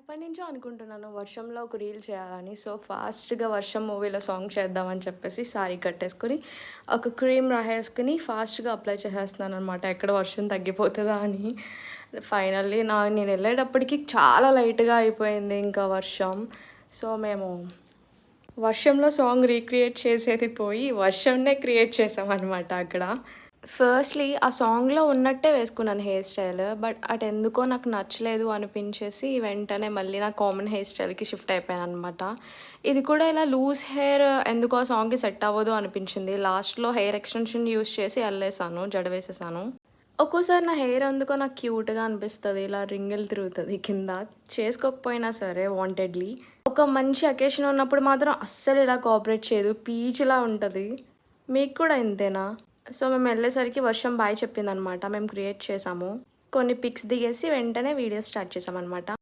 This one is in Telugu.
ఎప్పటినుంచో అనుకుంటున్నాను వర్షంలో ఒక రీల్ చేయాలని. సో, ఫాస్ట్‌గా 'వర్షం' మూవీలో సాంగ్ చేద్దామని చెప్పేసి సారీ కట్టేసుకొని, ఒక క్రీమ్ రాసేసుకొని ఫాస్ట్‌గా అప్లై చేసేస్తున్నాననమాట. ఎక్కడ వర్షం తగ్గిపోతదా అని. ఫైనల్లీ నేనెళ్ళేటప్పటికి చాలా లైట్‌గా అయిపోయింది ఇంకా వర్షం. సో, మేము వర్షంలో సాంగ్ రీక్రియేట్ చేసేది పోయి, వర్షంనే క్రియేట్ చేశామనమాట అక్కడ. ఫస్ట్‌లీ ఆ సాంగ్‌లో ఉన్నట్టే వేసుకున్నాను హెయిర్ స్టైల్. బట్ అటెందుకో నాకు నచ్చలేదు అనిపించేసి వెంటనే మళ్ళీ నా కామన్ హెయిర్ స్టైల్‌కి షిఫ్ట్ అయిపోయాననమాట. ఇది కూడా ఇలా లూజ్ హెయిర్ ఎందుకో ఆ సాంగ్‌కి సెట్ అవ్వదు అనిపించింది. లాస్ట్‌లో హెయిర్ ఎక్స్‌టెన్షన్ యూజ్ చేసి అల్లేసాను. జడ వేసేసాను. ఒక్కోసారి నా హెయిర్ ఎందుకో నాకు క్యూట్‌గా అనిపిస్తది. ఇలా రింగులు తిరుగుతది కింద. చేసుకోకపోయినా సరే వాంటెడ్‌లీ. ఒక మంచి అకేషన్ ఉన్నప్పుడు మాత్రం అస్సలు ఇలా కోఆపరేట్ చేయదు. పీచులా ఉంటది. మీకు కూడా ఇంతేనా? సో, మేమెళ్ళేసరికి వర్షం బాయ్ చెప్పిందనమాట. మేము క్రియేట్ చేసాము. కొన్ని పిక్స్ దిగేసి వెంటనే వీడియో స్టార్ట్ చేశామనమాట.